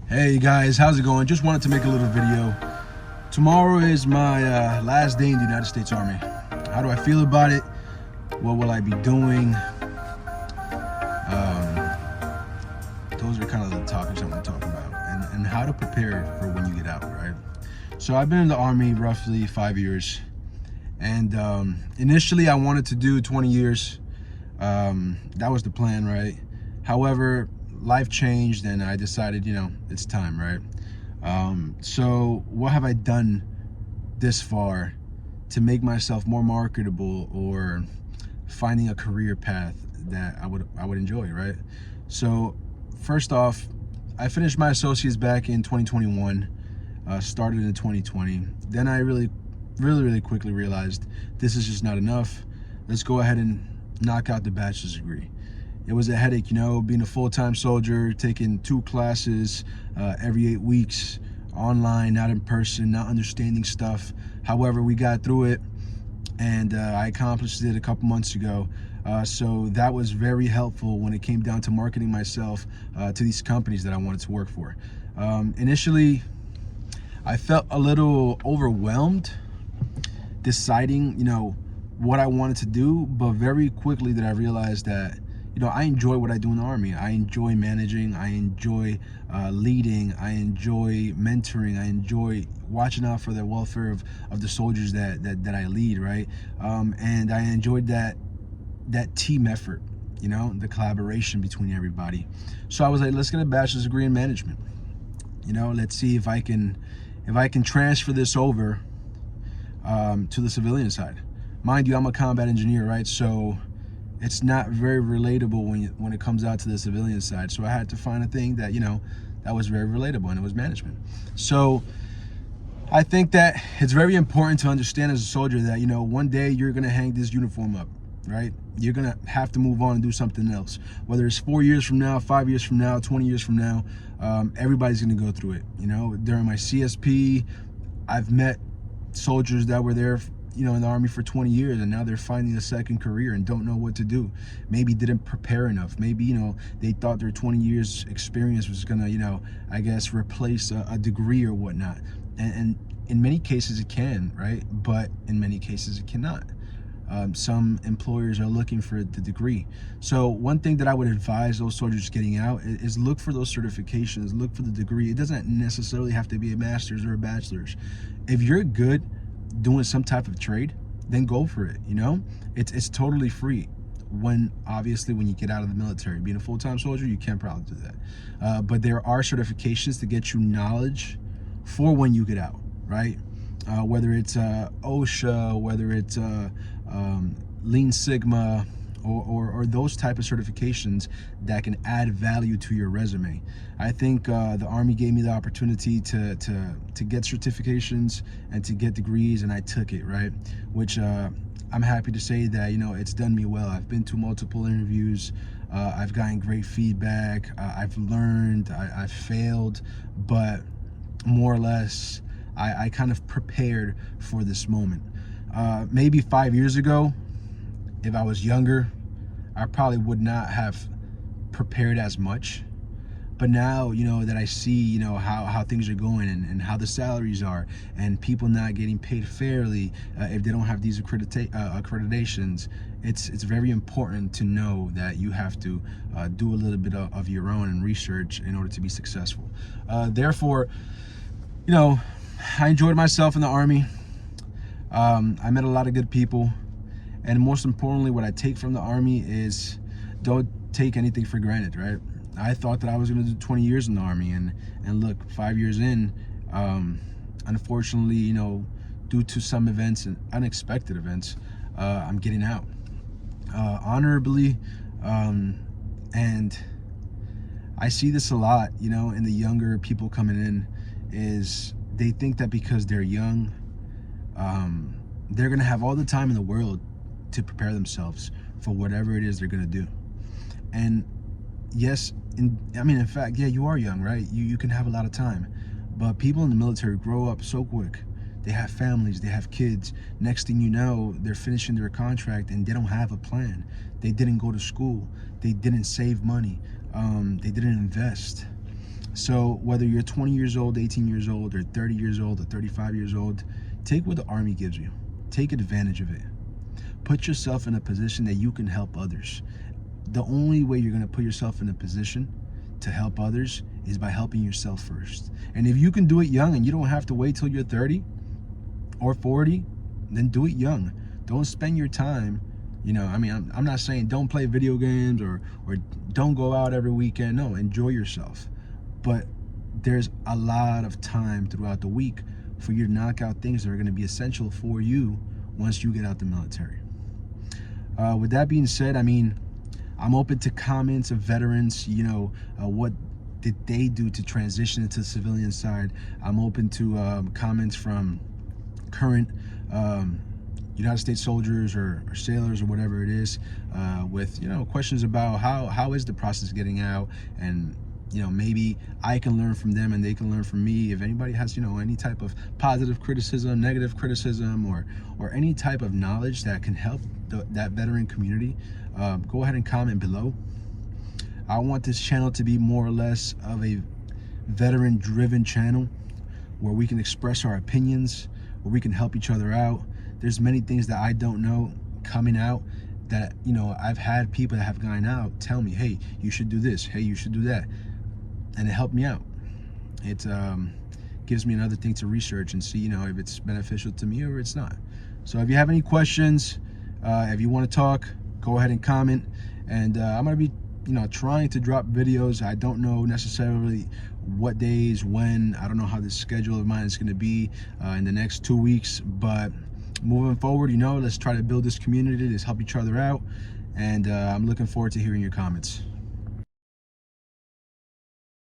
Hey guys, how's it going? Just wanted to make a little video. Tomorrow is my last day in the United States Army. How do I feel about it? What will I be doing? Those are kind of the topics I want to talk about, and how to prepare for when you get out, right? So I've been in the Army roughly 5 years, and initially I wanted to do 20 years. That was the plan, right? However, life changed and I decided, it's time, right? So what have I done this far to make myself more marketable or finding a career path that I would enjoy, right? So first off, I finished my associates back in 2021, started in 2020. Then I really quickly realized this is just not enough. Let's go ahead and knock out the bachelor's degree. It was a headache, being a full-time soldier, taking 2 classes every 8 weeks, online, not in person, not understanding stuff. However, we got through it, and I accomplished it a couple months ago. So that was very helpful when it came down to marketing myself to these companies that I wanted to work for. Initially, I felt a little overwhelmed deciding, what I wanted to do, but very quickly that I realized that I enjoy what I do in the Army. I enjoy managing, I enjoy leading, I enjoy mentoring, I enjoy watching out for the welfare of the soldiers that I lead, right? And I enjoyed that team effort, the collaboration between everybody. So I was like, let's get a bachelor's degree in management. Let's see if I can transfer this over to the civilian side. Mind you, I'm a combat engineer, right? So it's not very relatable when it comes out to the civilian side. So I had to find a thing that, that was very relatable, and it was management. So I think that it's very important to understand as a soldier that, one day you're gonna hang this uniform up, right? You're gonna have to move on and do something else. Whether it's 4 years from now, 5 years from now, 20 years from now, everybody's gonna go through it. During my CSP, I've met soldiers that were there in the Army for 20 years, and now they're finding a second career and don't know what to do. Maybe didn't prepare enough. Maybe, they thought their 20 years experience was gonna, I guess, replace a degree or whatnot. And in many cases it can, right? But in many cases it cannot. Some employers are looking for the degree. So one thing that I would advise those soldiers getting out is look for those certifications, look for the degree. It doesn't necessarily have to be a master's or a bachelor's. If you're good doing some type of trade, then go for it. It's totally free obviously when you get out of the military. Being a full-time soldier, you can probably do that, but there are certifications to get you knowledge for when you get out, right? Whether it's OSHA, whether it's Lean Sigma, or those type of certifications that can add value to your resume. I think the Army gave me the opportunity to get certifications and to get degrees, and I took it, right? Which I'm happy to say that it's done me well. I've been to multiple interviews, I've gotten great feedback, I've learned, I've failed, but more or less I kind of prepared for this moment. Maybe 5 years ago, if I was younger, I probably would not have prepared as much. But now, that I see, how things are going and how the salaries are, and people not getting paid fairly if they don't have these accreditations, it's very important to know that you have to do a little bit of your own and research in order to be successful. Therefore, I enjoyed myself in the Army. I met a lot of good people. And most importantly, what I take from the Army is don't take anything for granted, right? I thought that I was going to do 20 years in the Army, and look, 5 years in, unfortunately, due to some events and unexpected events, I'm getting out honorably. And I see this a lot, in the younger people coming in, is they think that because they're young, they're going to have all the time in the world to prepare themselves for whatever it is they're gonna do. And yes, in fact, yeah, you are young, right? You can have a lot of time, but people in the military grow up so quick. They have families, they have kids. Next thing you know, they're finishing their contract and they don't have a plan. They didn't go to school. They didn't save money. They didn't invest. So whether you're 20 years old, 18 years old, or 30 years old, or 35 years old, take what the Army gives you. Take advantage of it. Put yourself in a position that you can help others. The only way you're going to put yourself in a position to help others is by helping yourself first. And if you can do it young and you don't have to wait till you're 30 or 40, then do it young. Don't spend your time, I mean, I'm not saying don't play video games or don't go out every weekend. No, enjoy yourself. But there's a lot of time throughout the week for you to knock out things that are going to be essential for you once you get out the military. With that being said, I mean, I'm open to comments of veterans, what did they do to transition into the civilian side? I'm open to comments from current United States soldiers or sailors or whatever it is, with questions about how is the process getting out, and maybe I can learn from them and they can learn from me. If anybody has any type of positive criticism, negative criticism, or any type of knowledge that can help that veteran community, go ahead and comment below. I want this channel to be more or less of a veteran driven channel where we can express our opinions, where we can help each other out. There's many things that I don't know coming out that I've had people that have gone out tell me, hey, you should do this, hey, you should do that, and it helped me out. It gives me another thing to research and see if it's beneficial to me or it's not. So if you have any questions, if you want to talk, go ahead and comment, and I'm gonna be trying to drop videos. I don't know necessarily what days, when. I don't know how the schedule of mine is going to be in the next 2 weeks, but moving forward, let's try to build this community, let's help each other out, and I'm looking forward to hearing your comments.